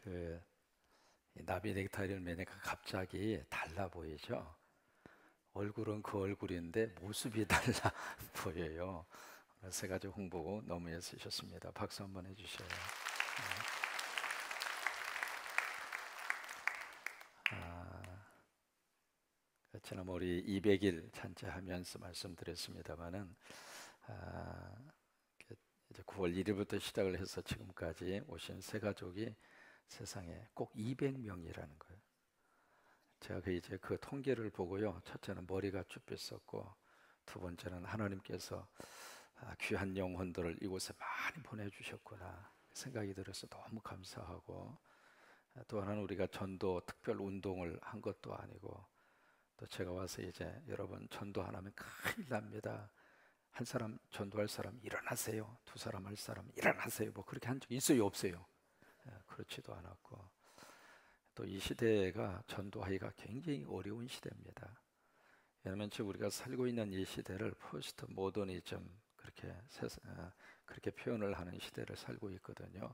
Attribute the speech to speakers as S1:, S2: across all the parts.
S1: 그 나비 넥타이를 매니까 갑자기 달라 보이죠? 얼굴은 그 얼굴인데 모습이 달라 보여요. 세 가지 홍보 너무 애쓰셨습니다. 박수 한번 해주셔요. 지난 우리 200일 찬양하면서 말씀드렸습니다만은 아, 이제 9월 1일부터 시작을 해서 지금까지 오신 세 가족이 세상에 꼭 200명이라는 거예요. 제가 이제 그 통계를 보고요. 첫째는 머리가 쭈뼛었고, 두 번째는 하나님께서 귀한 영혼들을 이곳에 많이 보내주셨구나 생각이 들어서 너무 감사하고, 또 하나는 우리가 전도 특별 운동을 한 것도 아니고, 또 제가 와서 이제 여러분 전도 안 하면 큰일 납니다. 한 사람 전도할 사람 일어나세요. 두 사람 할 사람 일어나세요. 뭐 그렇게 한 적 있어요, 없어요? 그렇지도 않았고, 또 이 시대가 전도하기가 굉장히 어려운 시대입니다. 왜냐하면 지금 우리가 살고 있는 이 시대를 포스트 모더니즘 그렇게 표현을 하는 시대를 살고 있거든요.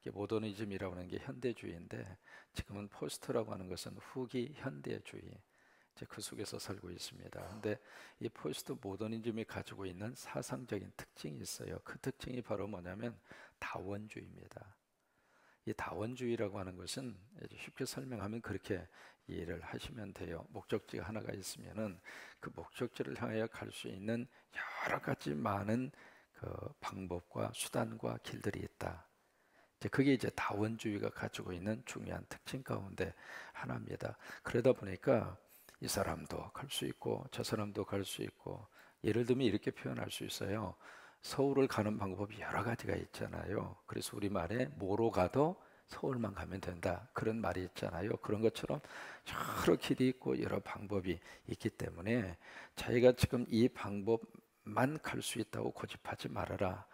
S1: 이게 모더니즘이라고 하는 게 현대주의인데, 지금은 포스트라고 하는 것은 후기 현대주의, 이제 그 속에서 살고 있습니다. 근데 이 포스트 모더니즘이 가지고 있는 사상적인 특징이 있어요. 그 특징이 바로 뭐냐면 다원주의입니다. 이 다원주의라고 하는 것은 쉽게 설명하면 그렇게 이해를 하시면 돼요. 목적지가 하나가 있으면은 그 목적지를 향하여 갈 수 있는 여러 가지 많은 그 방법과 수단과 길들이 있다. 이제 그게 이제 다원주의가 가지고 있는 중요한 특징 가운데 하나입니다. 그러다 보니까 이 사람도 갈 수 있고 저 사람도 갈 수 있고, 예를 들면 이렇게 표현할 수 있어요. 서울을 가는 방법이 여러 가지가 있잖아요. 그래서 우리말에 뭐로 가도 서울만 가면 된다, 그런 말이 있잖아요. 그런 것처럼 여러 길이 있고 여러 방법이 있기 때문에 자기가 지금 이 방법만 갈 수 있다고 고집하지 말아라.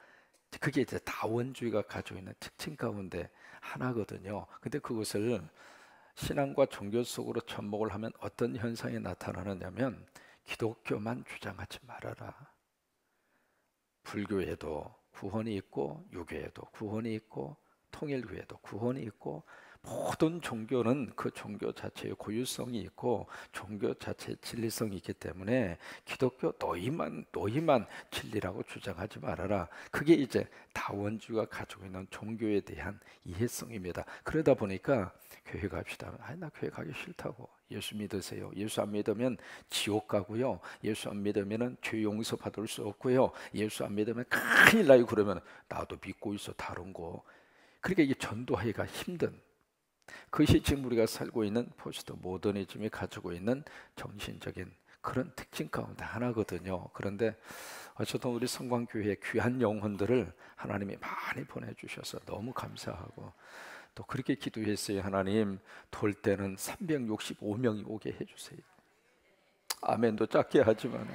S1: 그게 이제 다원주의가 가지고 있는 특징 가운데 하나거든요. 근데 그것을 신앙과 종교 속으로 접목을 하면 어떤 현상이 나타나느냐면, 기독교만 주장하지 말아라. 불교에도 구원이 있고, 유교에도 구원이 있고, 통일교에도 구원이 있고, 모든 종교는 그 종교 자체의 고유성이 있고 종교 자체의 진리성이 있기 때문에 기독교 너희만 진리라고 주장하지 말아라. 그게 이제 다원주의가 가지고 있는 종교에 대한 이해성입니다. 그러다 보니까 교회 갑시다. 아니, 나 교회 가기 싫다고. 예수 믿으세요. 예수 안 믿으면 지옥 가고요. 예수 안 믿으면 죄 용서 받을 수 없고요. 예수 안 믿으면 큰일 나요. 그러면 나도 믿고 있어, 다른 거. 그러니까 이게 전도하기가 힘든, 그것이 지금 우리가 살고 있는 포스트 모더니즘이 가지고 있는 정신적인 그런 특징 가운데 하나거든요. 그런데 어쨌든 우리 성광교회의 귀한 영혼들을 하나님이 많이 보내주셔서 너무 감사하고, 또 그렇게 기도했어요. 하나님, 돌 때는 365명이 오게 해주세요. 아멘도 작게 하지만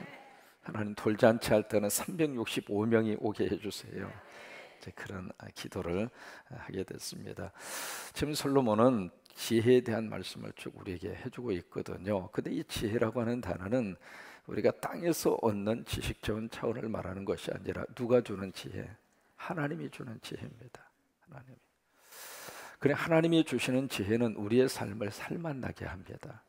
S1: 하나님, 돌잔치 할 때는 365명이 오게 해주세요. 이제 그런 기도를 하게 됐습니다. 지금 솔로몬은 지혜에 대한 말씀을 쭉 우리에게 해주고 있거든요. 근데 이 지혜라고 하는 단어는 우리가 땅에서 얻는 지식적인 차원을 말하는 것이 아니라 누가 주는 지혜? 하나님이 주는 지혜입니다. 하나님. 그래, 하나님이 주시는 지혜는 우리의 삶을 살맛나게 합니다.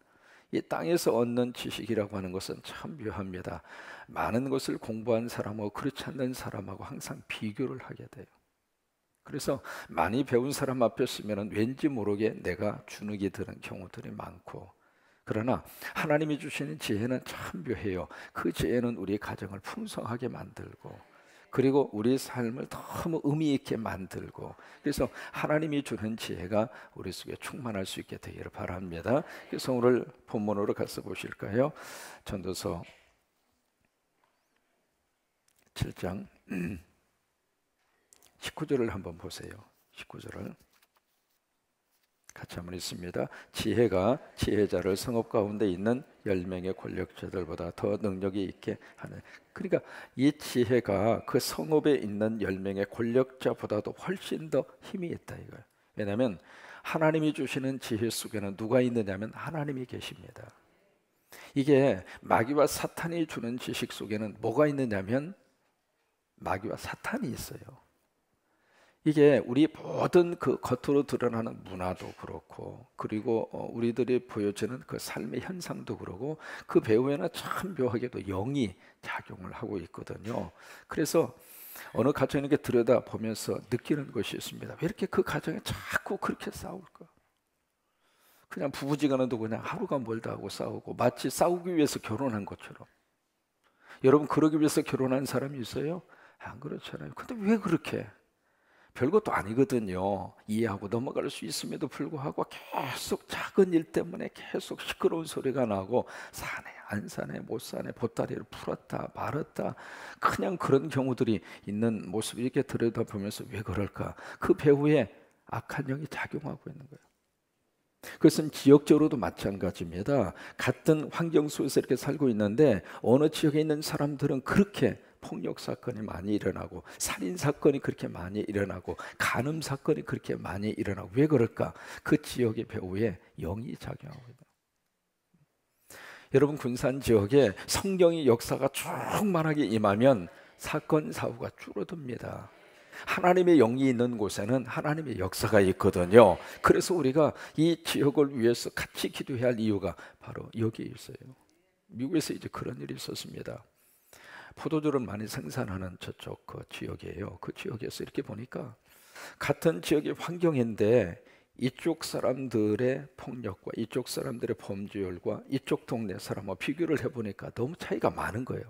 S1: 이 땅에서 얻는 지식이라고 하는 것은 참 묘합니다. 많은 것을 공부한 사람하고 그렇지 않는 사람하고 항상 비교를 하게 돼요. 그래서 많이 배운 사람 앞에 서면 왠지 모르게 내가 주눅이 드는 경우들이 많고, 그러나 하나님이 주시는 지혜는 참 묘해요. 그 지혜는 우리 가정을 풍성하게 만들고, 그리고 우리 삶을 너무 의미 있게 만들고, 그래서 하나님이 주는 지혜가 우리 속에 충만할 수 있게 되기를 바랍니다. 그래서 오늘 본문으로 가서 보실까요? 전도서 7장 19절을 한번 보세요. 19절을 같이 한번 읽습니다. 지혜가 지혜자를 성읍 가운데 있는 10명의 권력자들보다 더 능력이 있게 하는. 그러니까 이 지혜가 그 성읍에 있는 10명의 권력자보다도 훨씬 더 힘이 있다 이거예요. 왜냐하면 하나님이 주시는 지혜 속에는 누가 있느냐면 하나님이 계십니다. 이게 마귀와 사탄이 주는 지식 속에는 뭐가 있느냐면 마귀와 사탄이 있어요. 이게 우리 모든 그 겉으로 드러나는 문화도 그렇고, 그리고 우리들이 보여지는 그 삶의 현상도 그러고, 그 배후에는 참 묘하게도 영이 작용을 하고 있거든요. 그래서 어느 가정에 이렇게 들여다보면서 느끼는 것이 있습니다. 왜 이렇게 그 가정에 자꾸 그렇게 싸울까? 그냥 부부지간에도 그냥 하루가 멀다 하고 싸우고, 마치 싸우기 위해서 결혼한 것처럼. 여러분, 그러기 위해서 결혼한 사람이 있어요? 안 그렇잖아요. 근데 왜 그렇게? 별것도 아니거든요. 이해하고 넘어갈 수 있음에도 불구하고 계속 작은 일 때문에 계속 시끄러운 소리가 나고, 사네 안 사네 못 사네, 보따리를 풀었다 말았다, 그냥 그런 경우들이 있는 모습을 이렇게 들여다보면서 왜 그럴까? 그 배후에 악한 영이 작용하고 있는 거예요. 그것은 지역적으로도 마찬가지입니다. 같은 환경 속에서 이렇게 살고 있는데, 어느 지역에 있는 사람들은 그렇게 폭력 사건이 많이 일어나고, 살인 사건이 그렇게 많이 일어나고, 간음 사건이 그렇게 많이 일어나고. 왜 그럴까? 그 지역의 배후에 영이 작용하고 있다. 여러분, 군산 지역에 성령의 역사가 충만하게 임하면 사건 사고가 줄어듭니다. 하나님의 영이 있는 곳에는 하나님의 역사가 있거든요. 그래서 우리가 이 지역을 위해서 같이 기도해야 할 이유가 바로 여기에 있어요. 미국에서 이제 그런 일이 있었습니다. 포도주를 많이 생산하는 저쪽 그 지역이에요. 그 지역에서 이렇게 보니까 같은 지역의 환경인데, 이쪽 사람들의 폭력과 이쪽 사람들의 범죄율과 이쪽 동네 사람과 비교를 해보니까 너무 차이가 많은 거예요.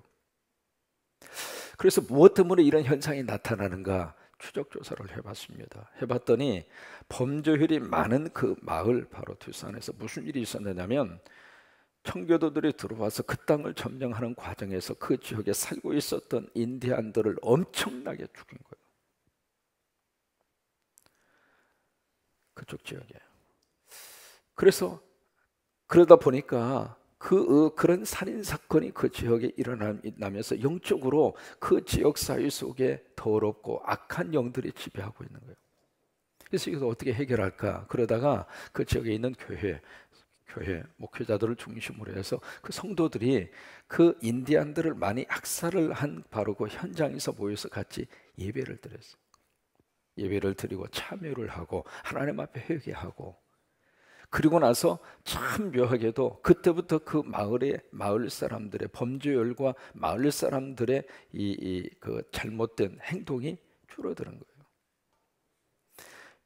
S1: 그래서 무엇 때문에 이런 현상이 나타나는가 추적 조사를 해봤습니다. 해봤더니 범죄율이 많은 그 마을, 바로 두산에서 무슨 일이 있었느냐면, 청교도들이 들어와서 그 땅을 점령하는 과정에서 그 지역에 살고 있었던 인디안들을 엄청나게 죽인 거예요. 그쪽 지역에. 그래서 그러다 보니까 그런 살인 사건이 그 지역에 일어나면서 영적으로 그 지역 사회 속에 더럽고 악한 영들이 지배하고 있는 거예요. 그래서 이것을 어떻게 해결할까? 그러다가 그 지역에 있는 교회 목회자들을 중심으로 해서 그 성도들이 그 인디안들을 많이 학살을 한 바로 그 현장에서 모여서 같이 예배를 드렸어요. 예배를 드리고 참여를 하고 하나님 앞에 회개하고, 그리고 나서 참 묘하게도 그때부터 그 마을 사람들의 범죄율과 마을 사람들의 그 잘못된 행동이 줄어드는 거예요.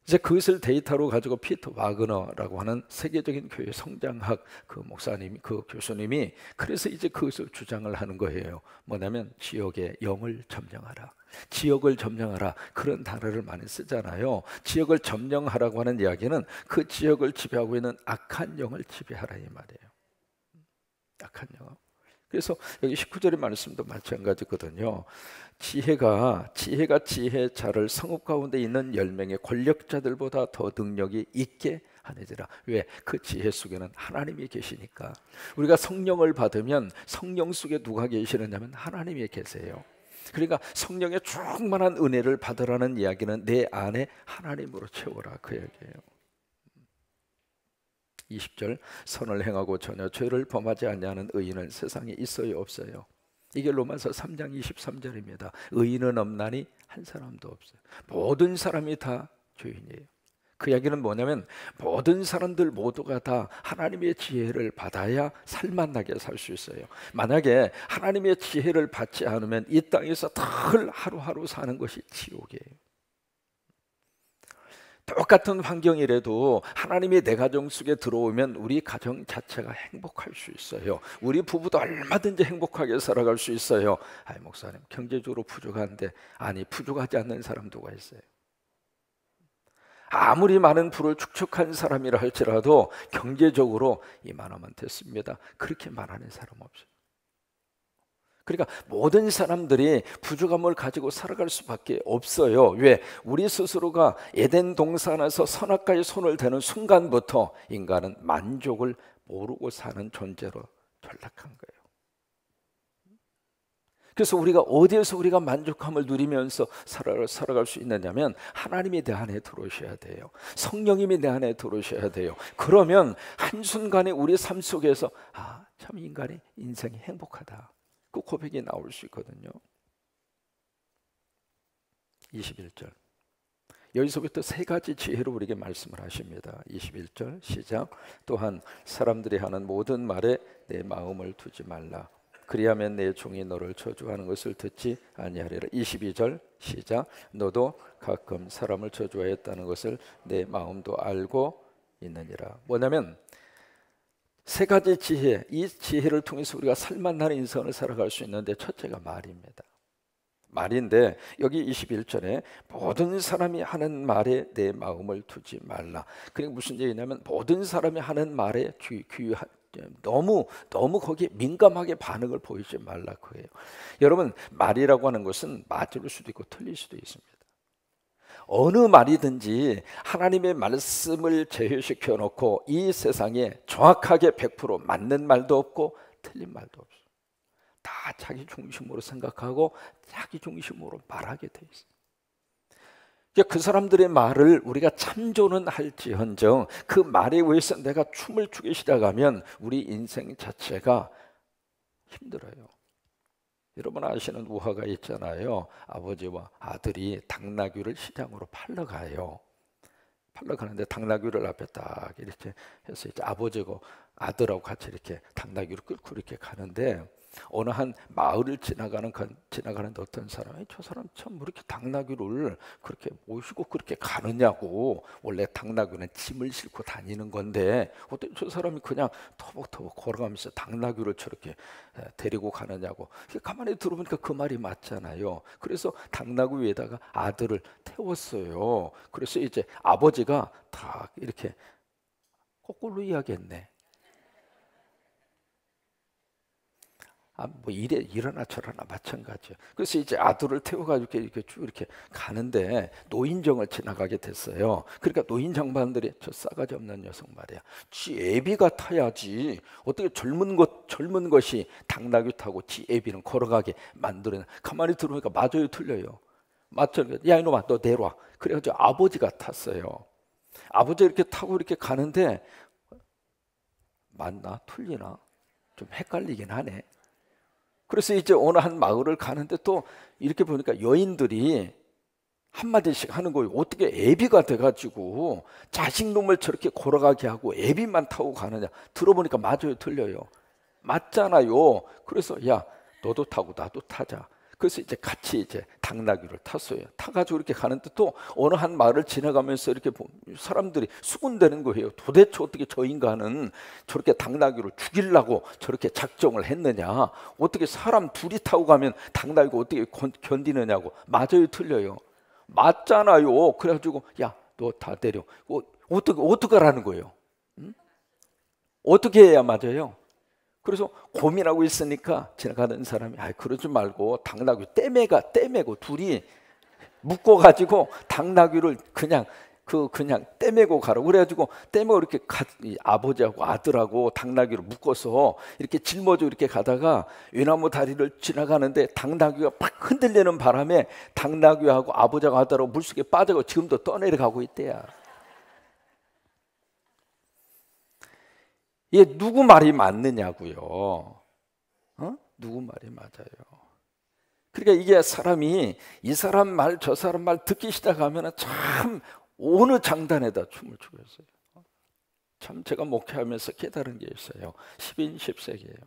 S1: 이제 그것을 데이터로 가지고 피터 와그너라고 하는 세계적인 교회 성장학 그 목사님, 그 교수님이 그래서 이제 그것을 주장을 하는 거예요. 뭐냐면 지역의 영을 점령하라, 지역을 점령하라, 그런 단어를 많이 쓰잖아요. 지역을 점령하라고 하는 이야기는 그 지역을 지배하고 있는 악한 영을 지배하라 이 말이에요. 악한 영. 그래서 여기 19절의 말씀도 마찬가지거든요. 지혜가 지혜자를 성읍 가운데 있는 10명의 권력자들보다 더 능력이 있게 하느니라. 왜? 그 지혜 속에는 하나님이 계시니까. 우리가 성령을 받으면 성령 속에 누가 계시느냐면 하나님이 계세요. 그러니까 성령의 충만한 은혜를 받으라는 이야기는 내 안에 하나님으로 채워라, 그 얘기예요. 20절, 선을 행하고 전혀 죄를 범하지 아니하는 의인은 세상에 있어요 없어요? 이게 로마서 3장 23절입니다. 의인은 없나니 한 사람도 없어요. 모든 사람이 다 죄인이에요. 그 이야기는 뭐냐면 모든 사람들 모두가 다 하나님의 지혜를 받아야 살만나게 살 수 있어요. 만약에 하나님의 지혜를 받지 않으면 이 땅에서 늘 하루하루 사는 것이 지옥이에요. 똑같은 환경이라도 하나님이 내 가정 속에 들어오면 우리 가정 자체가 행복할 수 있어요. 우리 부부도 얼마든지 행복하게 살아갈 수 있어요. 아이, 목사님 경제적으로 부족한데. 아니, 부족하지 않는 사람 누가 있어요? 아무리 많은 부를 축적한 사람이라 할지라도 경제적으로 이만하면 됐습니다, 그렇게 말하는 사람 없어요. 그러니까 모든 사람들이 부족함을 가지고 살아갈 수밖에 없어요. 왜? 우리 스스로가 에덴 동산에서 선악과에 손을 대는 순간부터 인간은 만족을 모르고 사는 존재로 전락한 거예요. 그래서 우리가 어디에서 우리가 만족함을 누리면서 살아갈 수 있느냐면 하나님이 내 안에 들어오셔야 돼요. 성령님이 내 안에 들어오셔야 돼요. 그러면 한순간에 우리 삶 속에서 참 인간의 인생이 행복하다, 그 고백이 나올 수 있거든요. 21절, 여기서부터 세 가지 지혜로 우리에게 말씀을 하십니다. 21절 시작. 또한 사람들이 하는 모든 말에 내 마음을 두지 말라. 그리하면 내 종이 너를 저주하는 것을 듣지 아니하리라. 22절 시작. 너도 가끔 사람을 저주하였다는 것을 내 마음도 알고 있느니라. 뭐냐면 세 가지 지혜, 이 지혜를 통해서 우리가 살만한 인생을 살아갈 수 있는데 첫째가 말입니다. 말인데 여기 21절에 모든 사람이 하는 말에 내 마음을 두지 말라. 그게 무슨 얘기냐면 모든 사람이 하는 말에 너무 거기에 민감하게 반응을 보이지 말라 그예요. 여러분, 말이라고 하는 것은 맞을 수도 있고 틀릴 수도 있습니다. 어느 말이든지 하나님의 말씀을 제휴시켜 놓고 이 세상에 정확하게 100% 맞는 말도 없고 틀린 말도 없어요. 다 자기 중심으로 생각하고 자기 중심으로 말하게 돼 있어요. 그 사람들의 말을 우리가 참조는 할지언정 그 말에 의해서 내가 춤을 추기 시작하면 우리 인생 자체가 힘들어요. 여러분 아시는 우화가 있잖아요. 아버지와 아들이 당나귀를 시장으로 팔러 가요. 팔러 가는데 당나귀를 앞에 딱 이렇게 해서 이제 아버지고 아들하고 같이 이렇게 당나귀를 끌고 이렇게 가는데 어느 한 마을을 지나가는데 어떤 사람이 저 사람 참 이렇게 당나귀를 그렇게 모시고 그렇게 가느냐고. 원래 당나귀는 짐을 싣고 다니는 건데 어떻게 저 사람이 그냥 터벅터벅 걸어가면서 당나귀를 저렇게 데리고 가느냐고. 가만히 들어보니까 그 말이 맞잖아요. 그래서 당나귀 위에다가 아들을 태웠어요. 그래서 이제 아버지가 다 이렇게 거꾸로 이야기했네. 뭐 이러나 저러나 마찬가지예요. 그래서 이제 아들을 태워가지고 이렇게 쭉 이렇게 가는데 노인정을 지나가게 됐어요. 그러니까 노인 장반들이 저 싸가지 없는 녀석 말이야. 지 애비가 타야지. 어떻게 젊은 것이 당나귀 타고 지 애비는 걸어가게 만들어내. 가만히 들어보니까 맞아요, 틀려요. 맞죠? 야 이놈아 너 내려와. 그래가지고 아버지가 탔어요. 아버지 이렇게 타고 이렇게 가는데 맞나 틀리나 좀 헷갈리긴 하네. 그래서 이제 어느 한 마을을 가는데 또 이렇게 보니까 여인들이 한마디씩 하는 거예요. 어떻게 애비가 돼가지고 자식놈을 저렇게 걸어가게 하고 애비만 타고 가느냐. 들어보니까 맞아요, 틀려요. 맞잖아요. 그래서 야 너도 타고 나도 타자. 그래서 이제 같이 이제 당나귀를 탔어요. 타가지고 이렇게 가는데 또 어느 한 마을을 지나가면서 이렇게 사람들이 수군대는 거예요. 도대체 어떻게 저 인간은 저렇게 당나귀를 죽이려고 저렇게 작정을 했느냐. 어떻게 사람 둘이 타고 가면 당나귀가 어떻게 견디느냐고. 맞아요, 틀려요. 맞잖아요. 그래가지고 야 너 다 때려. 어떻게 하라는 거예요? 응? 어떻게 해야 맞아요? 그래서 고민하고 있으니까 지나가는 사람이 그러지 말고 당나귀 떼매고 둘이 묶어가지고 당나귀를 그냥 떼매고 가라고. 그래가지고 떼매고 이렇게 아버지하고 아들하고 당나귀를 묶어서 이렇게 짊어지고 이렇게 가다가 외나무 다리를 지나가는데 당나귀가 팍 흔들리는 바람에 당나귀하고 아버지하고 아들하고 물속에 빠져고 지금도 떠내려가고 있대야. 이게 누구 말이 맞느냐고요. 누구 말이 맞아요. 그러니까 이게 사람이 이 사람 말 저 사람 말 듣기 시작하면 참 어느 장단에다 춤을 추고 있어요. 참 제가 목회하면서 깨달은 게 있어요. 10인 10세기예요.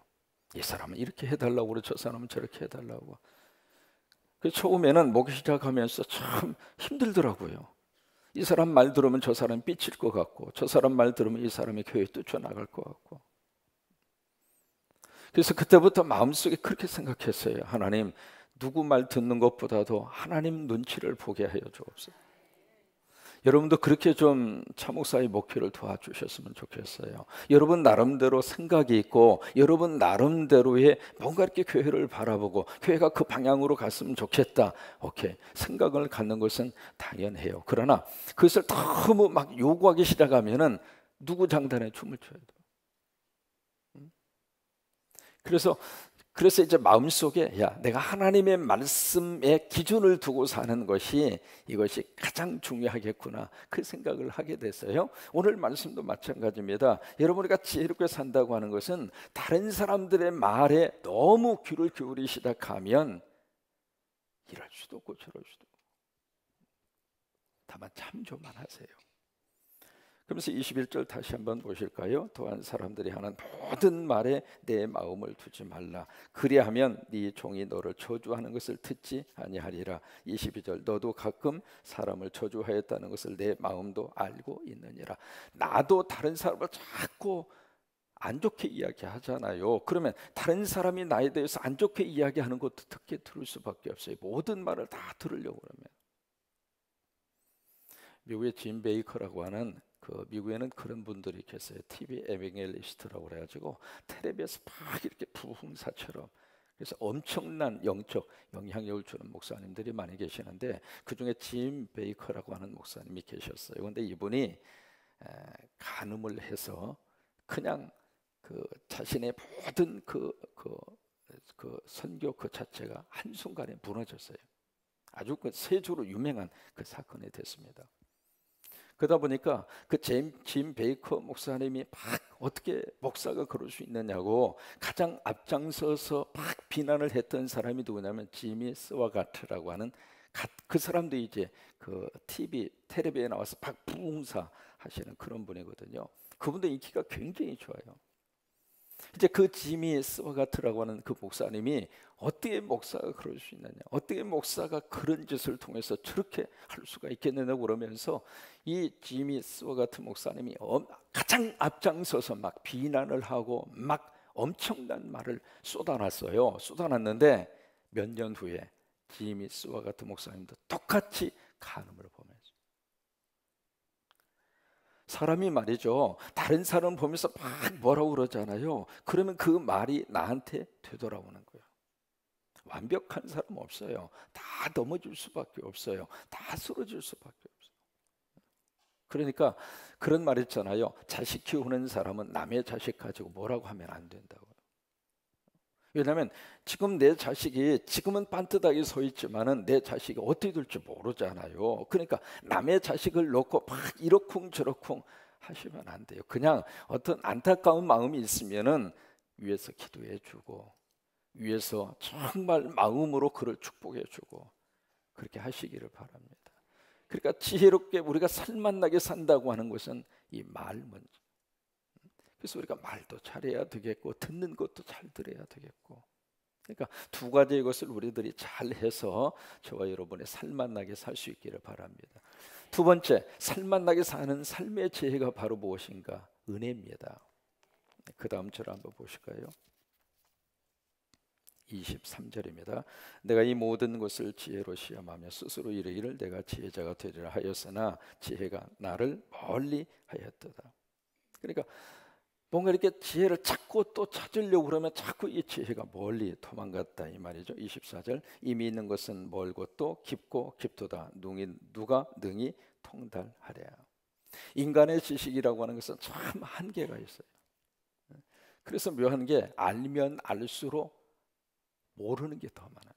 S1: 이 사람은 이렇게 해달라고 그래, 저 사람은 저렇게 해달라고. 그 처음에는 목회 시작하면서 참 힘들더라고요. 이 사람 말 들으면 저 사람이 삐칠 것 같고 저 사람 말 들으면 이 사람이 교회에 뛰쳐나갈 것 같고. 그래서 그때부터 마음속에 그렇게 생각했어요. 하나님, 누구 말 듣는 것보다도 하나님 눈치를 보게 하여 주옵소서. 여러분도 그렇게 좀 차목사의 목회를 도와주셨으면 좋겠어요. 여러분 나름대로 생각이 있고 여러분 나름대로의 뭔가 이렇게 교회를 바라보고 교회가 그 방향으로 갔으면 좋겠다. 오케이, 생각을 갖는 것은 당연해요. 그러나 그것을 너무 막 요구하기 시작하면은 누구 장단에 춤을 춰야 돼요. 그래서 이제 마음속에 내가 하나님의 말씀에 기준을 두고 사는 이것이 가장 중요하겠구나, 그 생각을 하게 됐어요. 오늘 말씀도 마찬가지입니다. 여러분이 지혜롭게 산다고 하는 것은 다른 사람들의 말에 너무 귀를 기울이기 시작하면 이럴 수도 없고 저럴 수도 없고. 다만 참조만 하세요. 그러면서 21절 다시 한번 보실까요? 또한 사람들이 하는 모든 말에 내 마음을 두지 말라. 그리하면 네 종이 너를 저주하는 것을 듣지 아니하리라. 22절 너도 가끔 사람을 저주하였다는 것을 내 마음도 알고 있느니라. 나도 다른 사람을 자꾸 안 좋게 이야기하잖아요. 그러면 다른 사람이 나에 대해서 안 좋게 이야기하는 것도 듣게 들을 수밖에 없어요. 모든 말을 다 들으려고 그러면. 미국의 짐 베이커라고 하는 미국에는 그런 분들이 계세요. TV 에vangelist라고 그래가지고 텔레비에서 막 이렇게 부흥사처럼 그래서 엄청난 영적 영향력을 주는 목사님들이 많이 계시는데 그 중에 짐 베이커라고 하는 목사님이 계셨어요. 그런데 이분이 간음을 해서 그냥 자신의 모든 선교 그 자체가 한순간에 무너졌어요. 아주 세주로 유명한 그 사건이 됐습니다. 그러다 보니까 짐 베이커 목사님이 막 어떻게 목사가 그럴 수 있느냐고 가장 앞장서서 막 비난을 했던 사람이 누구냐면 지미 스와가트라고 하는 그 사람도 이제 텔레비에 나와서 막 부흥사 하시는 그런 분이거든요. 그분도 인기가 굉장히 좋아요. 이제 그 지미 스와가트라고 하는 그 목사님이 어떻게 목사가 그럴 수 있느냐, 어떻게 목사가 그런 짓을 통해서 저렇게 할 수가 있겠느냐 그러면서 이 지미 스와가트 목사님이 가장 앞장서서 막 비난을 하고 막 엄청난 말을 쏟아놨어요. 쏟아놨는데 몇 년 후에 지미 스와가트 목사님도 똑같이 간음을 범했어요. 사람이 말이죠, 다른 사람 보면서 막 뭐라고 그러잖아요. 그러면 그 말이 나한테 되돌아오는 거예요. 완벽한 사람 없어요. 다 넘어질 수밖에 없어요. 다 쓰러질 수밖에 없어요. 그러니까 그런 말 있잖아요. 자식 키우는 사람은 남의 자식 가지고 뭐라고 하면 안 된다고요. 왜냐하면 지금 내 자식이 지금은 빤듯하게 서 있지만은 내 자식이 어떻게 될지 모르잖아요. 그러니까 남의 자식을 놓고 막 이러쿵저러쿵 하시면 안 돼요. 그냥 어떤 안타까운 마음이 있으면은 위에서 기도해주고 위에서 정말 마음으로 그를 축복해주고 그렇게 하시기를 바랍니다. 그러니까 지혜롭게 우리가 살맛나게 산다고 하는 것은 이 말 먼저. 그래서 우리가 말도 잘해야 되겠고 듣는 것도 잘 들어야 되겠고, 그러니까 두 가지의 것을 우리들이 잘해서 저와 여러분의 살맛나게 살 수 있기를 바랍니다. 두 번째, 살맛나게 사는 삶의 지혜가 바로 무엇인가? 은혜입니다. 그 다음 절 한번 보실까요? 23절입니다. 내가 이 모든 것을 지혜로 시험하며 스스로 이르기를 내가 지혜자가 되리라 하였으나 지혜가 나를 멀리 하였도다. 그러니까 뭔가 이렇게 지혜를 찾고 또 찾으려고 그러면 자꾸 이 지혜가 멀리 도망갔다 이 말이죠. 24절 이미 있는 것은 멀고 또 깊고 깊도다. 누가 능히 통달하랴. 인간의 지식이라고 하는 것은 참 한계가 있어요. 그래서 묘한 게 알면 알수록 모르는 게 더 많아요.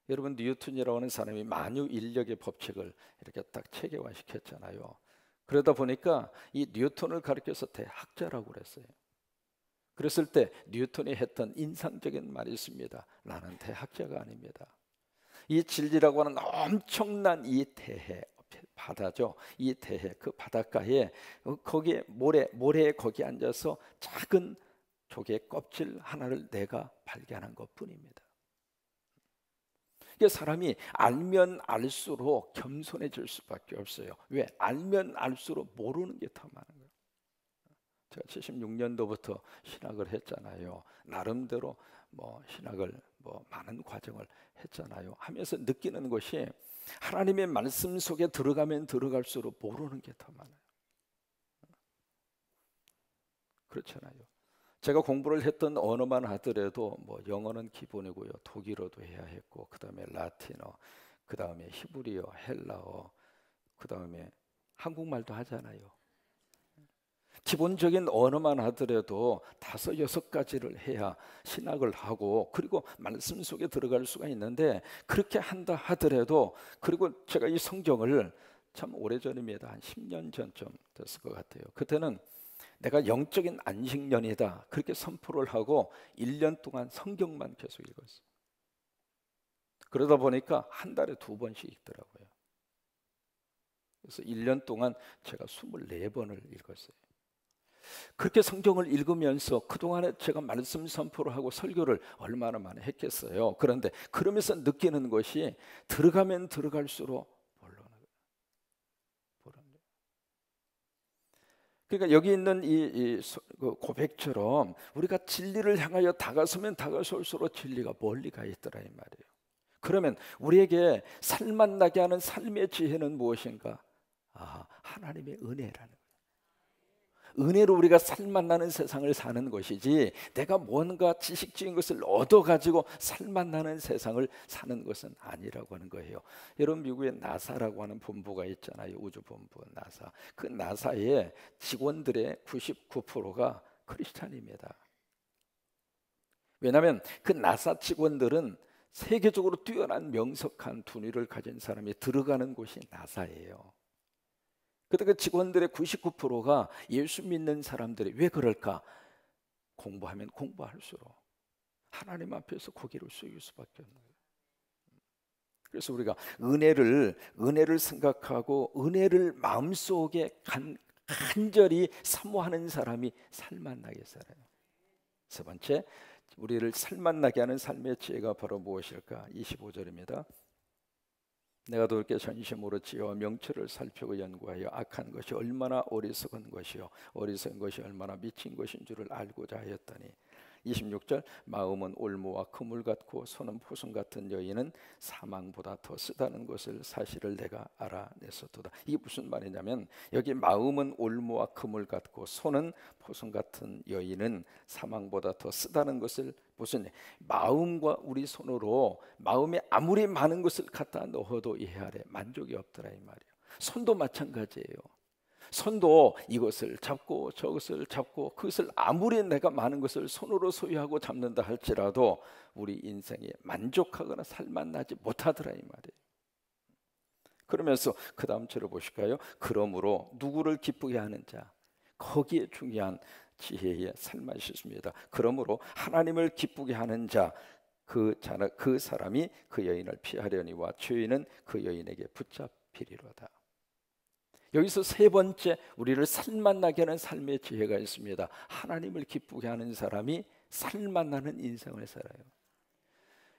S1: 여러분 뉴턴이라고 하는 사람이 만유인력의 법칙을 이렇게 딱 체계화시켰잖아요. 그러다 보니까 이 뉴턴을 가르쳐서 대학자라고 그랬어요. 그랬을 때 뉴턴이 했던 인상적인 말이 있습니다. 나는 대학자가 아닙니다. 이 진리라고 하는 엄청난 이 대해, 바다죠. 이 대해, 그 바닷가에 거기에 모래에 거기 앉아서 작은 조개 껍질 하나를 내가 발견한 것뿐입니다. 사람이 알면 알수록 겸손해질 수밖에 없어요. 왜? 알면 알수록 모르는 게 더 많은 거예요. 제가 76년도부터 신학을 했잖아요. 나름대로 신학을 많은 과정을 했잖아요. 하면서 느끼는 것이 하나님의 말씀 속에 들어가면 들어갈수록 모르는 게 더 많아요. 그렇잖아요. 제가 공부를 했던 언어만 하더라도 영어는 기본이고요. 독일어도 해야 했고, 그 다음에 라틴어, 그 다음에 히브리어, 헬라어, 그 다음에 한국말도 하잖아요. 기본적인 언어만 하더라도 5, 6가지를 해야 신학을 하고 그리고 말씀 속에 들어갈 수가 있는데, 그렇게 한다 하더라도, 그리고 제가 이 성경을 참 오래전입니다. 한 10년 전쯤 됐을 것 같아요. 그때는 내가 영적인 안식년이다 그렇게 선포를 하고 1년 동안 성경만 계속 읽었어요. 그러다 보니까 한 달에 2번씩 읽더라고요. 그래서 1년 동안 제가 24번을 읽었어요. 그렇게 성경을 읽으면서 그동안에 제가 말씀 선포를 하고 설교를 얼마나 많이 했겠어요. 그런데 그러면서 느끼는 것이 들어가면 들어갈수록 모르는. 그러니까 여기 있는 그 고백처럼 우리가 진리를 향하여 다가서면 다가설수록 진리가 멀리 가 있더라 이 말이에요. 그러면 우리에게 살맛 나게 하는 삶의 지혜는 무엇인가? 하나님의 은혜라는 거예요. 은혜로 우리가 살맛 나는 세상을 사는 것이지, 내가 뭔가 지식적인 것을 얻어가지고 살맛 나는 세상을 사는 것은 아니라고 하는 거예요. 여러분, 미국에 나사라고 하는 본부가 있잖아요. 우주본부 나사. 그 나사의 직원들의 99%가 크리스찬입니다. 왜냐하면 그 나사 직원들은 세계적으로 뛰어난 명석한 두뇌를 가진 사람이 들어가는 곳이 나사예요. 그때 그 직원들의 99%가 예수 믿는 사람들이. 왜 그럴까? 공부하면 공부할수록 하나님 앞에서 고개를 숙일 수밖에 없는 거예요. 그래서 우리가 은혜를 생각하고 은혜를 마음속에 간절히 사모하는 사람이 살맛나게 살아요. 세 번째, 우리를 살맛나게 하는 삶의 지혜가 바로 무엇일까? 25절입니다. 내가 돌게 전심으로 지어 명철을 살피고 연구하여 악한 것이 얼마나 어리석은 것이요 어리석은 것이 얼마나 미친 것인 줄을 알고자 하였더니. 26절, 마음은 올무와 그물 같고 손은 포성 같은 여인은 사망보다 더 쓰다는 것을 사실을 내가 알아냈었도다. 이게 무슨 말이냐면, 여기 마음은 올무와 그물 같고 손은 포성 같은 여인은 사망보다 더 쓰다는 것을, 무슨 마음과 우리 손으로 마음에 아무리 많은 것을 갖다 넣어도 이 아래 만족이 없더라 이 말이에요. 손도 마찬가지예요. 손도 이것을 잡고 저것을 잡고, 그것을 아무리 내가 많은 것을 손으로 소유하고 잡는다 할지라도 우리 인생에 만족하거나 살맛나지 못하더라 이 말이에요. 그러면서 그 다음 절을 보실까요? 그러므로 누구를 기쁘게 하는 자, 거기에 중요한 지혜의 살맛이 있습니다. 그러므로 하나님을 기쁘게 하는 자, 그 사람이 그 여인을 피하려니와 죄인은 그 여인에게 붙잡히리로다. 여기서 세 번째, 우리를 살맛나게 하는 삶의 지혜가 있습니다. 하나님을 기쁘게 하는 사람이 살맛나는 인생을 살아요.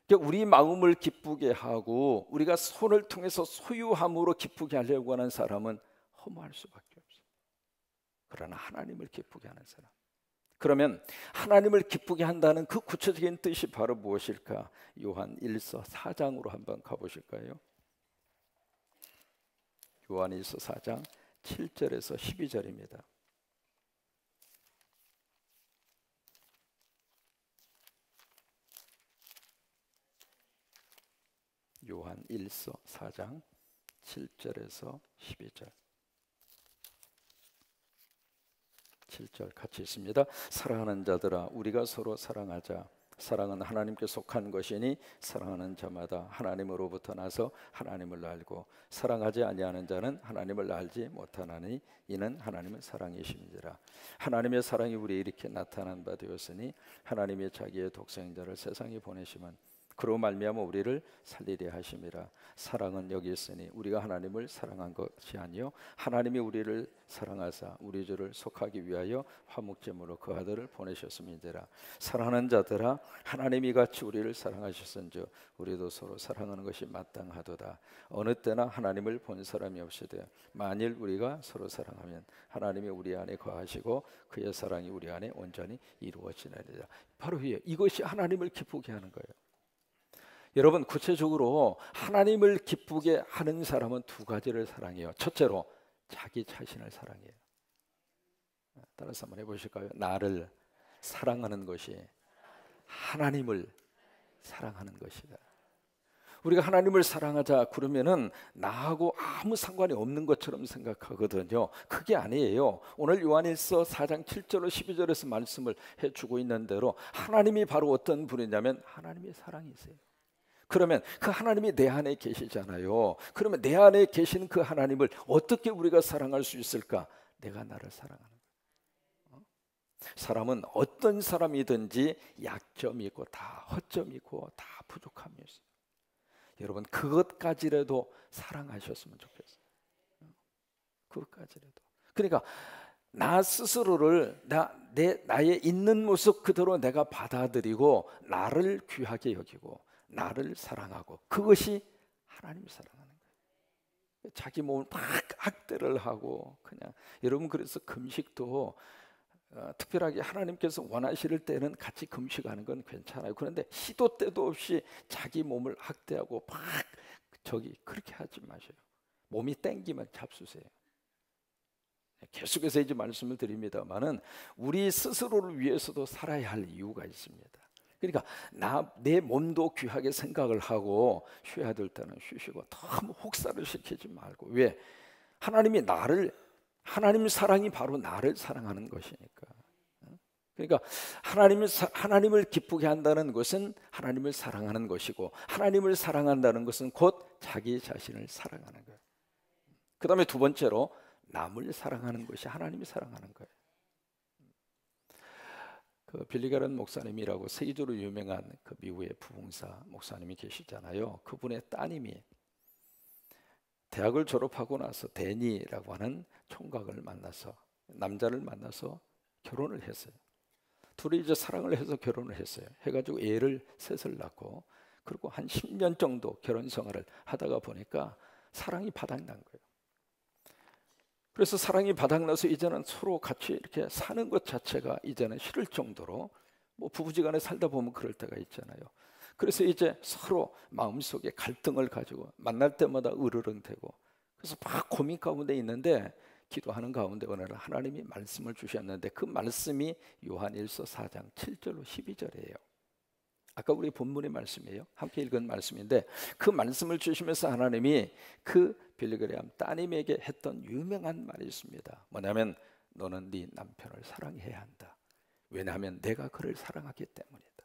S1: 그러니까 우리 마음을 기쁘게 하고 우리가 손을 통해서 소유함으로 기쁘게 하려고 하는 사람은 허무할 수밖에 없어요. 그러나 하나님을 기쁘게 하는 사람, 그러면 하나님을 기쁘게 한다는 그 구체적인 뜻이 바로 무엇일까? 요한 1서 4장으로 한번 가보실까요? 요한일서 4장 7절에서 12절입니다. 요한일서 4장 7절에서 12절. 7절 같이 있습니다. 사랑하는 자들아, 우리가 서로 사랑하자. 사랑은 하나님께 속한 것이니 사랑하는 자마다 하나님으로부터 나서 하나님을 알고, 사랑하지 아니하는 자는 하나님을 알지 못하나니 이는 하나님은 사랑이심이니라. 하나님의 사랑이 우리에 이렇게 나타난 바 되었으니 하나님이 자기의 독생자를 세상에 보내시면 그로 말미암아 우리를 살리려 하심이라. 사랑은 여기 있으니 우리가 하나님을 사랑한 것이 아니요 하나님이 우리를 사랑하사 우리 주를 속하기 위하여 화목제물로 그 아들을 보내셨음이니라. 사랑하는 자들아, 하나님이 같이 우리를 사랑하셨은즉 우리도 서로 사랑하는 것이 마땅하도다. 어느 때나 하나님을 본 사람이 없으되 만일 우리가 서로 사랑하면 하나님이 우리 안에 거하시고 그의 사랑이 우리 안에 온전히 이루어지느니라. 바로 이것이 하나님을 기쁘게 하는 거예요. 여러분, 구체적으로 하나님을 기쁘게 하는 사람은 두 가지를 사랑해요. 첫째로 자기 자신을 사랑해요. 따라서 한번 해보실까요? 나를 사랑하는 것이 하나님을 사랑하는 것이다. 우리가 하나님을 사랑하자 그러면은 나하고 아무 상관이 없는 것처럼 생각하거든요. 그게 아니에요. 오늘 요한일서 4장 7절로 12절에서 말씀을 해주고 있는 대로 하나님이 바로 어떤 분이냐면 하나님의 사랑이세요. 그러면 그 하나님이 내 안에 계시잖아요. 그러면 내 안에 계신 그 하나님을 어떻게 우리가 사랑할 수 있을까? 내가 나를 사랑하는 거예요. 사람은 어떤 사람이든지 약점이 있고 다 허점이 있고 다 부족함이 있어요. 여러분, 그것까지라도 사랑하셨으면 좋겠어요. 그것까지라도. 그러니까 나 스스로를 나의 있는 모습 그대로 내가 받아들이고 나를 귀하게 여기고 나를 사랑하고, 그것이 하나님 사랑하는 거예요. 자기 몸을 막 학대를 하고 그냥, 여러분 그래서 금식도 특별하게 하나님께서 원하실 때는 같이 금식하는 건 괜찮아요. 그런데 시도 때도 없이 자기 몸을 학대하고 막 그렇게 하지 마세요. 몸이 땡기면 잡수세요. 계속해서 이제 말씀을 드립니다만은 우리 스스로를 위해서도 살아야 할 이유가 있습니다. 그러니까 내 몸도 귀하게 생각을 하고 쉬어야 될 때는 쉬시고 너무 혹사를 시키지 말고. 왜? 하나님 사랑이 바로 나를 사랑하는 것이니까. 그러니까 하나님을 기쁘게 한다는 것은 하나님을 사랑하는 것이고, 하나님을 사랑한다는 것은 곧 자기 자신을 사랑하는 거예요. 그 다음에 두 번째로 남을 사랑하는 것이 하나님이 사랑하는 거예요. 그 빌리 그레엄 목사님이라고 세계적으로 유명한 그 미국의 부흥사 목사님이 계시잖아요. 그분의 따님이 대학을 졸업하고 나서 데니라고 하는 총각을 만나서, 남자를 만나서 결혼을 했어요. 둘이 이제 사랑을 해서 결혼을 했어요. 해가지고 애를 셋을 낳고, 그리고 한 10년 정도 결혼 생활을 하다가 보니까 사랑이 바닥난 거예요. 그래서 사랑이 바닥나서 이제는 서로 같이 이렇게 사는 것 자체가 이제는 싫을 정도로, 뭐 부부지간에 살다 보면 그럴 때가 있잖아요. 그래서 이제 서로 마음속에 갈등을 가지고 만날 때마다 으르렁대고, 그래서 막 고민 가운데 있는데 기도하는 가운데 어느 날 하나님이 말씀을 주셨는데, 그 말씀이 요한일서 4장 7절로 12절이에요. 아까 우리 본문의 말씀이에요. 함께 읽은 말씀인데, 그 말씀을 주시면서 하나님이 그 빌리 그레엄 따님에게 했던 유명한 말이 있습니다. 뭐냐면, 너는 네 남편을 사랑해야 한다. 왜냐하면 내가 그를 사랑하기 때문이다.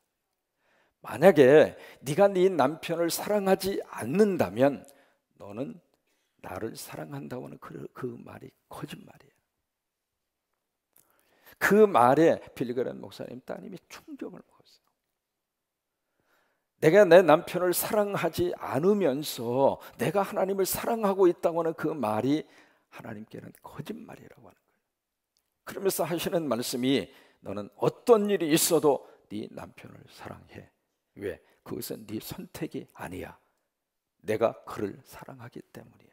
S1: 만약에 네가 네 남편을 사랑하지 않는다면 너는 나를 사랑한다고 하는 그 말이 거짓말이에요. 그 말에 빌리 그레엄 목사님 따님이 충격을 먹었어요. 내가 내 남편을 사랑하지 않으면서 내가 하나님을 사랑하고 있다고 하는 그 말이 하나님께는 거짓말이라고 하는 거예요. 그러면서 하시는 말씀이, 너는 어떤 일이 있어도 네 남편을 사랑해. 왜? 그것은 네 선택이 아니야. 내가 그를 사랑하기 때문이야.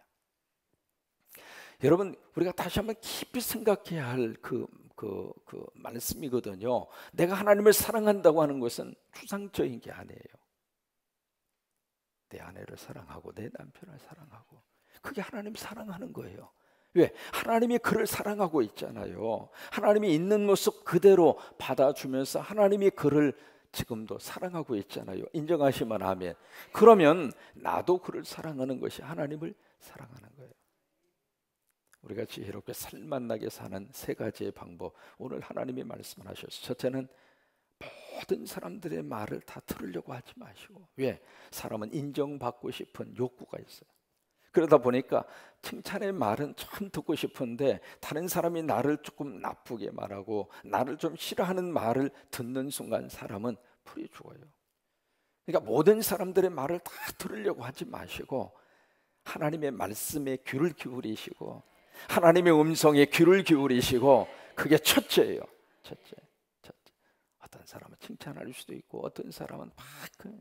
S1: 여러분, 우리가 다시 한번 깊이 생각해야 할 그 말씀이거든요. 내가 하나님을 사랑한다고 하는 것은 추상적인 게 아니에요. 내 아내를 사랑하고 내 남편을 사랑하고, 그게 하나님 사랑하는 거예요. 왜? 하나님이 그를 사랑하고 있잖아요. 하나님이 있는 모습 그대로 받아주면서 하나님이 그를 지금도 사랑하고 있잖아요. 인정하시면 아멘. 그러면 나도 그를 사랑하는 것이 하나님을 사랑하는 거예요. 우리가 지혜롭게 살맛나게 사는 세 가지의 방법, 오늘 하나님이 말씀을 하셨어요. 첫째는 모든 사람들의 말을 다 들으려고 하지 마시고. 왜? 사람은 인정받고 싶은 욕구가 있어요. 그러다 보니까 칭찬의 말은 참 듣고 싶은데 다른 사람이 나를 조금 나쁘게 말하고 나를 좀 싫어하는 말을 듣는 순간 사람은 풀이 죽어요. 그러니까 모든 사람들의 말을 다 들으려고 하지 마시고 하나님의 말씀에 귀를 기울이시고 하나님의 음성에 귀를 기울이시고, 그게 첫째예요. 첫째. 어떤 사람은 칭찬할 수도 있고 어떤 사람은 막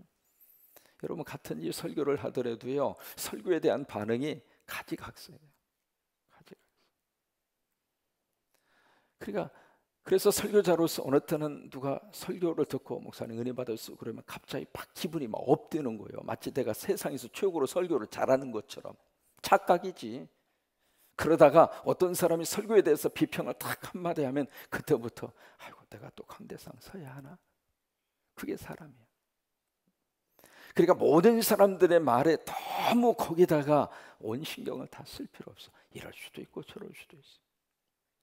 S1: 여러분 같은 이 설교를 하더라도요, 설교에 대한 반응이 가지각색이에요. 그러니까 그래서 설교자로서 어느 때는 누가 설교를 듣고 목사님 은혜 받았어 그러면 갑자기 막 기분이 막 업되는 거예요. 마치 내가 세상에서 최고로 설교를 잘하는 것처럼. 착각이지. 그러다가 어떤 사람이 설교에 대해서 비평을 딱 한마디 하면 그때부터 아이고 내가 또 강대상 서야 하나? 그게 사람이야. 그러니까 모든 사람들의 말에 너무 거기다가 온 신경을 다 쓸 필요 없어. 이럴 수도 있고 저럴 수도 있어.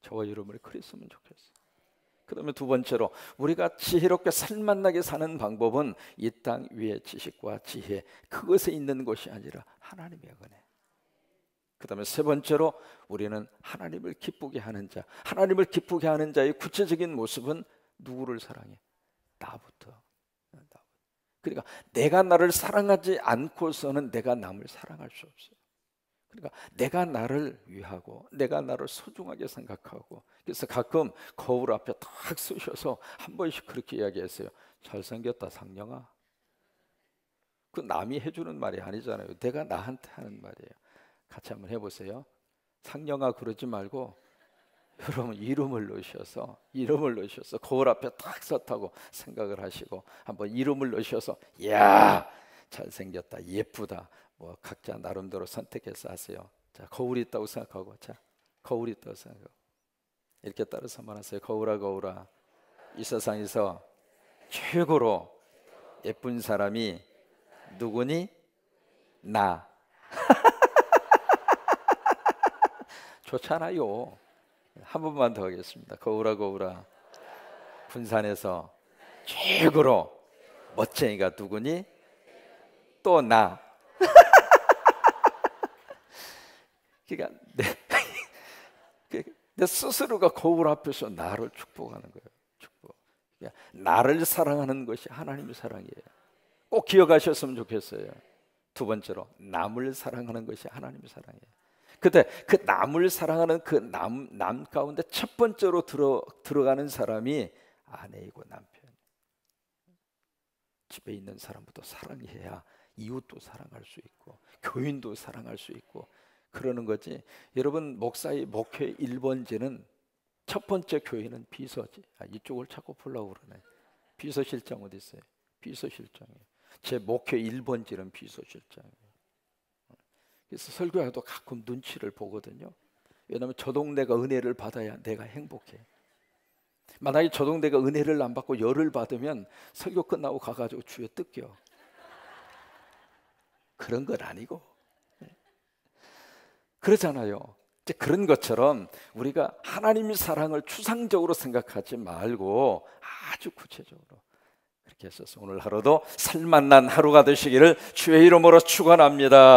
S1: 저와 여러분이 그랬으면 좋겠어. 그 다음에 두 번째로 우리가 지혜롭게 살맛나게 사는 방법은 이 땅 위의 지식과 지혜, 그것에 있는 것이 아니라 하나님의 은혜. 그 다음에 세 번째로 우리는 하나님을 기쁘게 하는 자. 하나님을 기쁘게 하는 자의 구체적인 모습은 누구를 사랑해? 나부터. 그러니까 내가 나를 사랑하지 않고서는 내가 남을 사랑할 수 없어요. 그러니까 내가 나를 위하고 내가 나를 소중하게 생각하고, 그래서 가끔 거울 앞에 탁 서셔서 한 번씩 그렇게 이야기했어요. 잘생겼다 상령아. 그 남이 해주는 말이 아니잖아요. 내가 나한테 하는 말이에요. 같이 한번 해보세요. 상령아 그러지 말고 여러분 이름을 넣으셔서 거울 앞에 탁 섰다고 생각을 하시고 한번 이름을 넣으셔서 야 잘생겼다 예쁘다 뭐 각자 나름대로 선택해서 하세요. 자, 거울이 있다고 생각하고, 자, 거울이 있다고 생각하고 이렇게 따라서 한번 하세요. 거울아 거울아, 이 세상에서 최고로 예쁜 사람이 누구니? 나. 좋잖아요. 한 번만 더 하겠습니다. 거울아 거울아, 군산에서 최고로 멋쟁이가 누구니? 또 나. 그러니까 내 스스로가 거울 앞에서 나를 축복하는 거예요. 축복. 그러니까 나를 사랑하는 것이 하나님의 사랑이에요. 꼭 기억하셨으면 좋겠어요. 두 번째로 남을 사랑하는 것이 하나님의 사랑이에요. 근데 그 남을 사랑하는 그 남 가운데 첫 번째로 들어가는 사람이 아내이고 남편. 집에 있는 사람부터 사랑해야 이웃도 사랑할 수 있고 교인도 사랑할 수 있고 그러는 거지. 여러분 목사의 목회 1번지는 첫 번째 교회는 비서지. 이쪽을 자꾸 보려고 그러네. 비서실장 어디 있어요? 비서실장이에요. 제 목회 1번지는 비서실장이에요. 그래서 설교하도 가끔 눈치를 보거든요. 왜냐하면 저 동네가 은혜를 받아야 내가 행복해. 만약에 저 동네가 은혜를 안 받고 열을 받으면 설교 끝나고 가가지고 주에 뜯겨. 그런 건 아니고 그러잖아요. 이제 그런 것처럼 우리가 하나님의 사랑을 추상적으로 생각하지 말고 아주 구체적으로 그렇게 해서 오늘 하루도 살만난 하루가 되시기를 주의 이름으로 축원합니다.